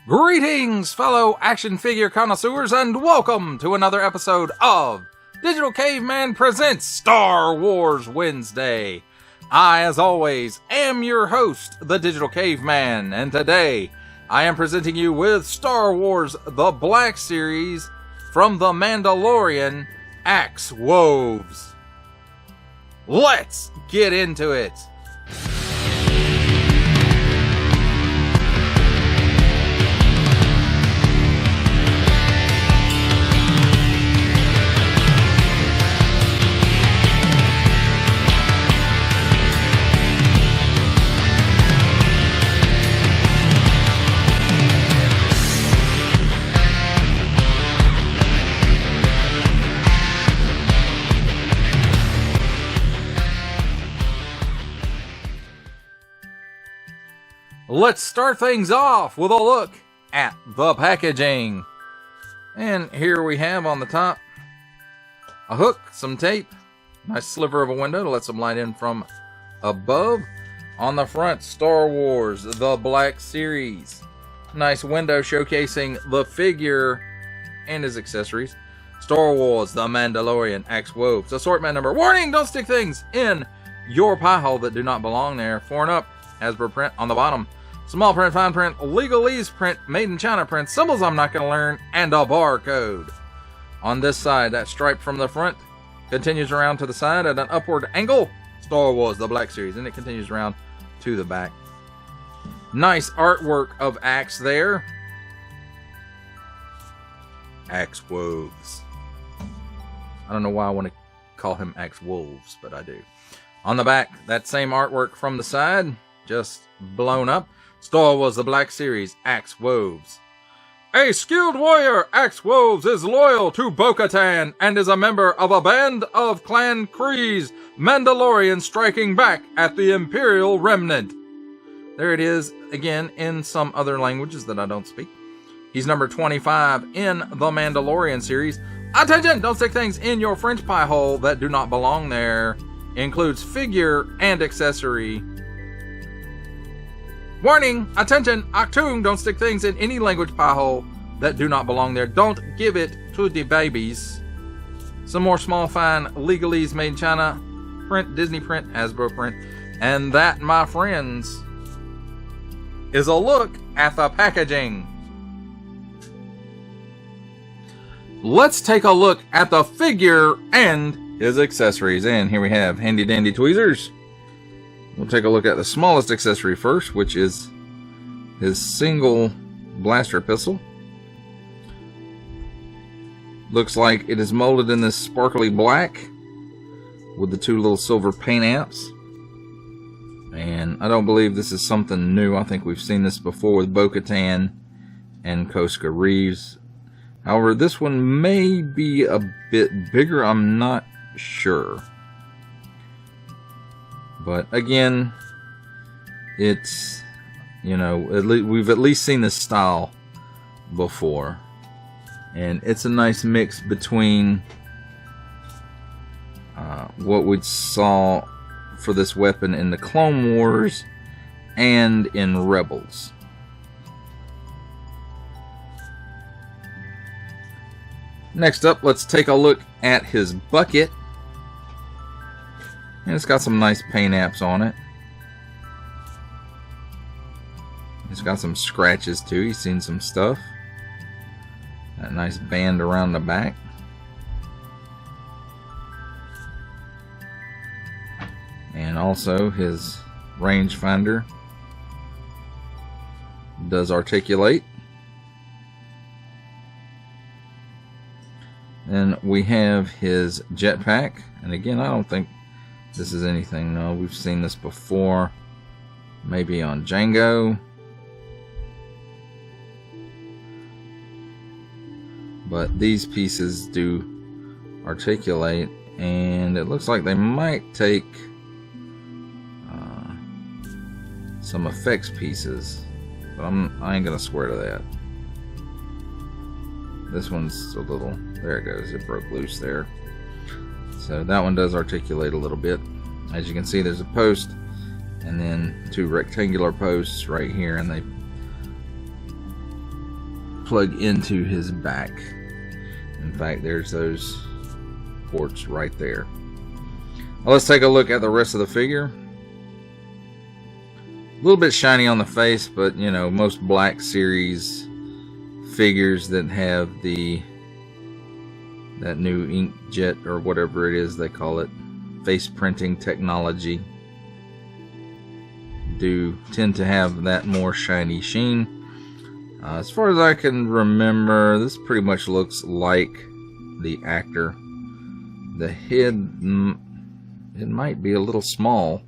Greetings, fellow action figure connoisseurs, and welcome to another episode of Digital Caveman Presents Star Wars Wednesday. I, as always, am your host, the Digital Caveman, and today I am presenting you with Star Wars The Black Series from The Mandalorian, Woves. Let's get into it! Let's start things off with a look at the packaging. And here we have on the top a hook, some tape, nice sliver of a window to let some light in from above. On the front, Star Wars The Black Series. Nice window showcasing the figure and his accessories. Star Wars The Mandalorian Woves. Assortment number. Warning, don't stick things in your pie hole that do not belong there. 4 and up. Hasbro print on the bottom. Small print, fine print, legalese print, made in China print, symbols I'm not going to learn, and a barcode. On this side, that stripe from the front continues around to the side at an upward angle. Star Wars The Black Series, and it continues around to the back. Nice artwork of Axe there. Woves. I don't know why I want to call him Wolves, but I do. On the back, that same artwork from the side, just blown up. Star Wars The Black Series, Woves. A skilled warrior, Woves is loyal to Bo-Katan and is a member of a band of Clan Kree's Mandalorians striking back at the Imperial Remnant. There it is, again, in some other languages that I don't speak. He's number 25 in the Mandalorian series. Attention! Don't stick things in your French pie hole that do not belong there. Includes figure and accessory. Warning! Attention! Achtung! Don't stick things in any language pie hole that do not belong there. Don't give it to the babies. Some more small fine legalese made in China print, Disney print, Hasbro print. And that, my friends, is a look at the packaging. Let's take a look at the figure and his accessories. And here we have handy dandy tweezers. We'll take a look at the smallest accessory first, which is his single blaster pistol. Looks like it is molded in this sparkly black with the 2 little silver paint amps. And I don't believe this is something new. I think we've seen this before with Bo-Katan and Koska Reeves. However, this one may be a bit bigger. I'm not sure. But again, it's, you know, we've at least seen this style before. And it's a nice mix between what we saw for this weapon in the Clone Wars and in Rebels. Next up, let's take a look at his bucket. And it's got some nice paint apps on it. It's got some scratches too. He's seen some stuff. That nice band around the back. And also his rangefinder does articulate. Then we have his jetpack. And again, I don't think this is anything. No, we've seen this before. Maybe on Django. But these pieces do articulate. And it looks like they might take some effects pieces. But I ain't going to swear to that. This one's a little... There it goes. It broke loose there. So that one does articulate a little bit. As you can see, there's a post and then 2 rectangular posts right here, and they plug into his back. In fact, there's those ports right there. Well, let's take a look at the rest of the figure. A little bit shiny on the face, but you know, most Black Series figures that have that new inkjet or whatever it is they call it, face printing technology, do tend to have that more shiny sheen. As far as I can remember, this pretty much looks like the actor. The head, it might be a little small.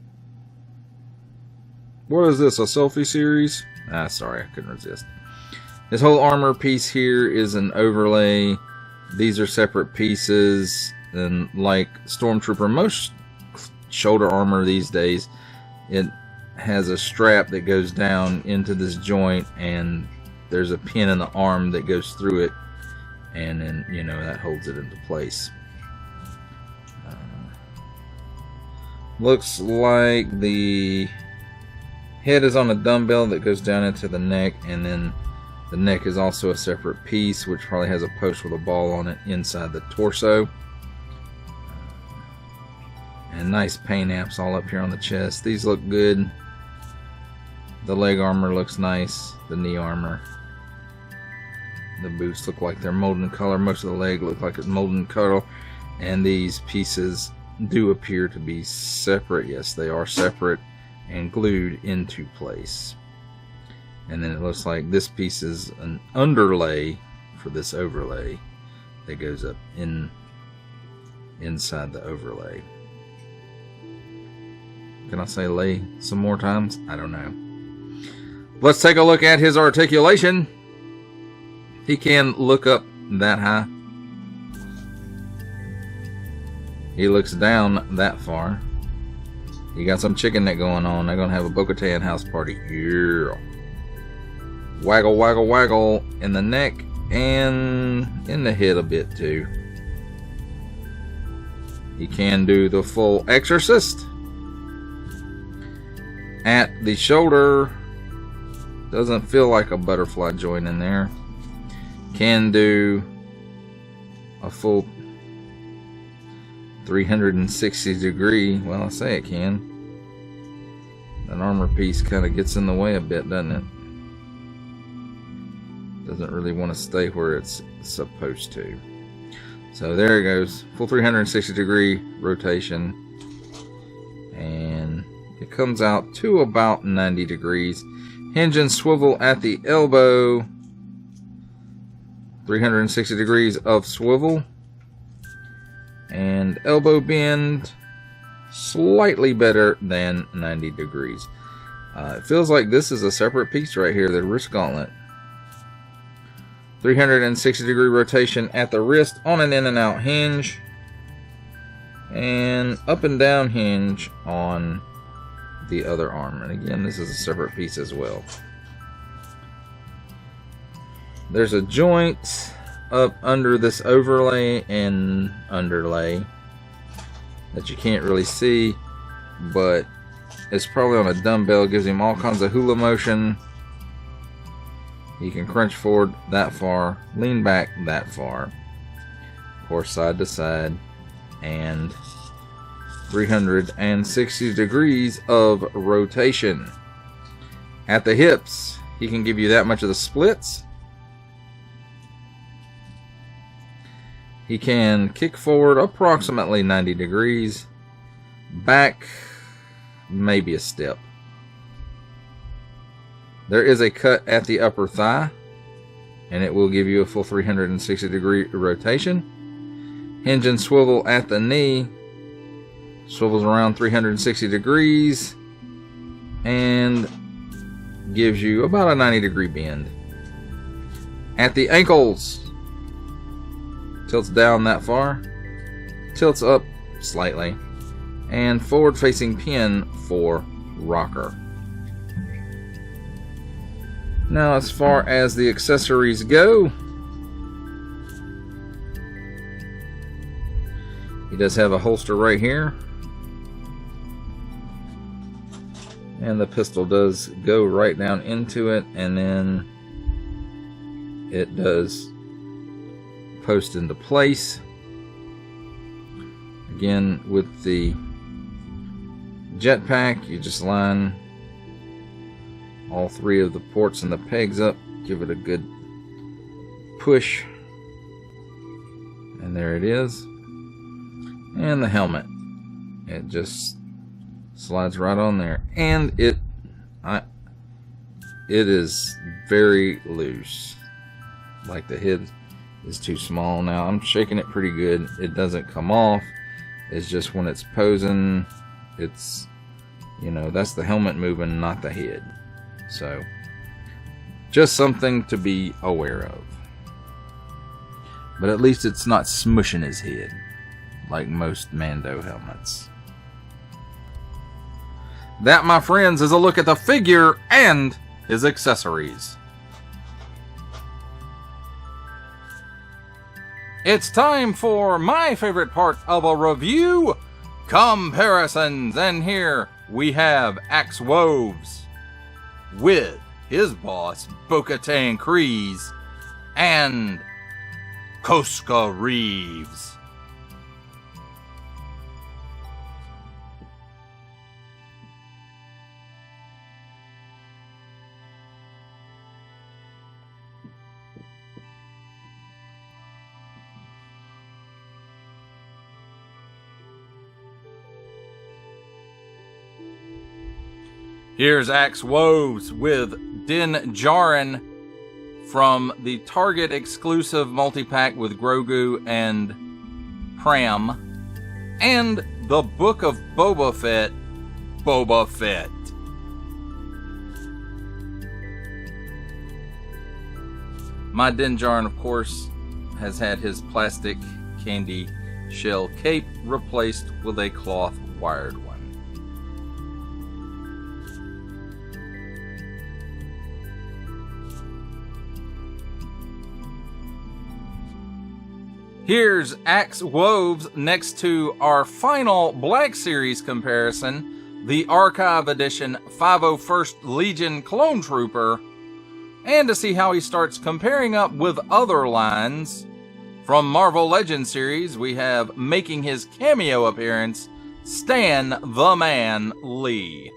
What is this, a selfie series? Sorry, I couldn't resist. This whole armor piece here is an overlay. These are separate pieces, and like Stormtrooper, most shoulder armor these days, it has a strap that goes down into this joint, and there's a pin in the arm that goes through it, and then, you know, that holds it into place. Looks like the head is on a dumbbell that goes down into the neck, and then the neck is also a separate piece, which probably has a post with a ball on it inside the torso. And nice paint apps all up here on the chest. These look good. The leg armor looks nice. The knee armor. The boots look like they're molten color. Most of the leg look like it's molten color. And these pieces do appear to be separate. Yes, they are separate and glued into place. And then it looks like this piece is an underlay for this overlay that goes up inside the overlay. Can I say lay some more times? I don't know. Let's take a look at his articulation. He can look up that high. He looks down that far. You got some chicken neck going on. They're going to have a Bo-Katan house party. Yeah. Waggle, waggle, waggle in the neck and in the head a bit too. He can do the full exorcist. At the shoulder, doesn't feel like a butterfly joint in there. Can do a full 360 degree. Well, I say it can. That armor piece kind of gets in the way a bit, doesn't it? Doesn't really want to stay where it's supposed to. So there it goes. Full 360 degree rotation. And it comes out to about 90 degrees. Hinge and swivel at the elbow. 360 degrees of swivel. And elbow bend slightly better than 90 degrees. It feels like this is a separate piece right here, the wrist gauntlet. 360 degree rotation at the wrist on an in and out hinge, and up and down hinge on the other arm. And again, this is a separate piece as well. There's a joint up under this overlay and underlay that you can't really see, but it's probably on a dumbbell. It gives him all kinds of hula motion. He can crunch forward that far, lean back that far, of course side to side, and 360 degrees of rotation. At the hips, he can give you that much of the splits. He can kick forward approximately 90 degrees, back maybe a step. There is a cut at the upper thigh, and it will give you a full 360 degree rotation. Hinge and swivel at the knee, swivels around 360 degrees, and gives you about a 90 degree bend. At the ankles, tilts down that far, tilts up slightly, and forward facing pin for rocker. Now, as far as the accessories go, he does have a holster right here, and the pistol does go right down into it, and then it does post into place. Again, with the jetpack, you just line all three of the ports and the pegs up, give it a good push, and there it is. And the helmet, it just slides right on there, and it is very loose. Like, the head is too small. Now I'm shaking it pretty good. It doesn't come off. It's just when it's posing, it's, you know, that's the helmet moving, not the head. So just something to be aware of. But at least it's not smushing his head like most Mando helmets. That, my friends, is a look at the figure and his accessories. It's time for my favorite part of a review, comparisons. And here we have Axe Woves with his boss, Bo-Katan Kryze, and Koska Reeves. Here's Axe Woves with Din Djarin from the Target exclusive multi-pack with Grogu and Pram, and the Book of Boba Fett, Boba Fett. My Din Djarin, of course, has had his plastic candy shell cape replaced with a cloth wired one. Here's Axe Woves next to our final Black Series comparison, the Archive Edition 501st Legion Clone Trooper, and to see how he starts comparing up with other lines. From Marvel Legends series, we have, making his cameo appearance, Stan the Man Lee.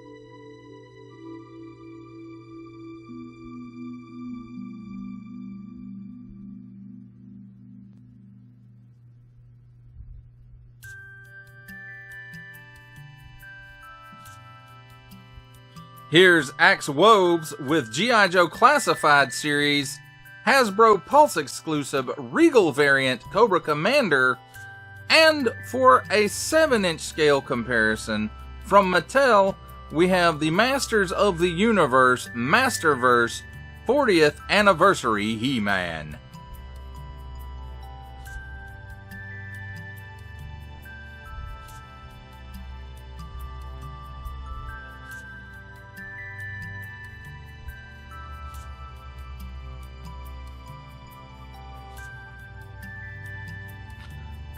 Here's Axe Woves with G.I. Joe Classified Series, Hasbro Pulse exclusive Regal variant Cobra Commander, and for a 7-inch scale comparison from Mattel, we have the Masters of the Universe Masterverse 40th Anniversary He-Man.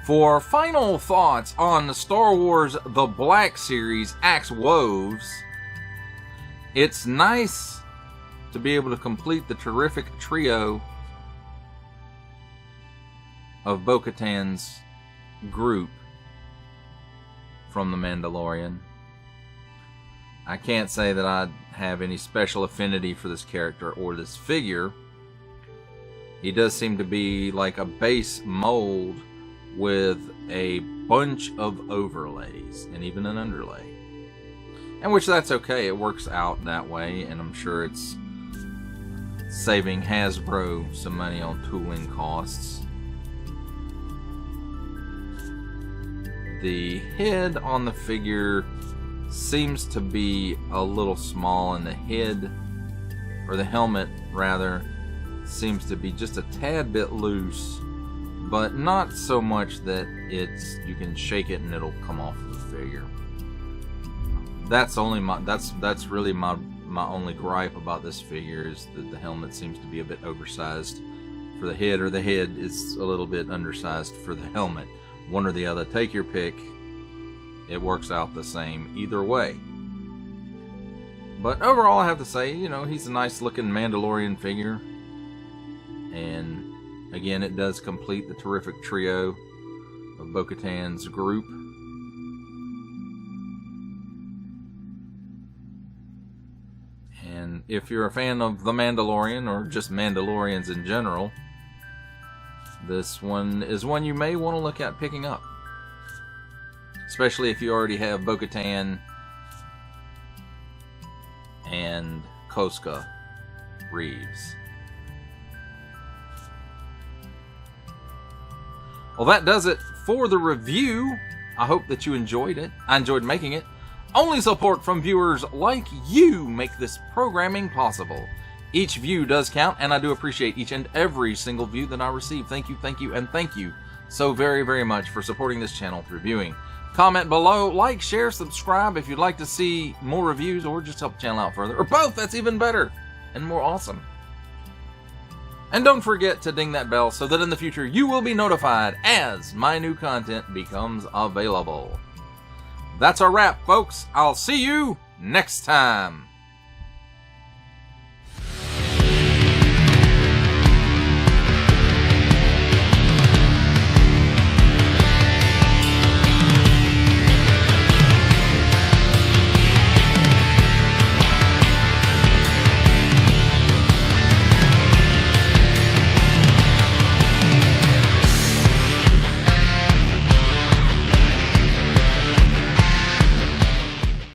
For final thoughts on the Star Wars The Black Series Axe Woves, it's nice to be able to complete the terrific trio of Bo-Katan's group from The Mandalorian. I can't say that I have any special affinity for this character or this figure. He does seem to be like a base mold with a bunch of overlays and even an underlay, and which that's okay, it works out that way, and I'm sure it's saving Hasbro some money on tooling costs. The head on the figure seems to be a little small, and the head, or the helmet rather, seems to be just a tad bit loose, but not so much that you can shake it and it'll come off of the figure. That's really my only gripe about this figure, is that the helmet seems to be a bit oversized for the head, or the head is a little bit undersized for the helmet. One or the other, take your pick. It works out the same either way. But overall, I have to say, you know, he's a nice looking Mandalorian figure. And again, it does complete the terrific trio of Bo-Katan's group. And if you're a fan of The Mandalorian, or just Mandalorians in general, this one is one you may want to look at picking up. Especially if you already have Bo-Katan and Koska Reeves. Well, that does it for the review. I hope that you enjoyed it. I enjoyed making it. Only support from viewers like you make this programming possible. Each view does count, and I do appreciate each and every single view that I receive. Thank you, and thank you so very, very much for supporting this channel through viewing. Comment below, like, share, subscribe if you'd like to see more reviews, or just help the channel out further. Or both, that's even better and more awesome. And don't forget to ding that bell so that in the future you will be notified as my new content becomes available. That's our wrap, folks. I'll see you next time.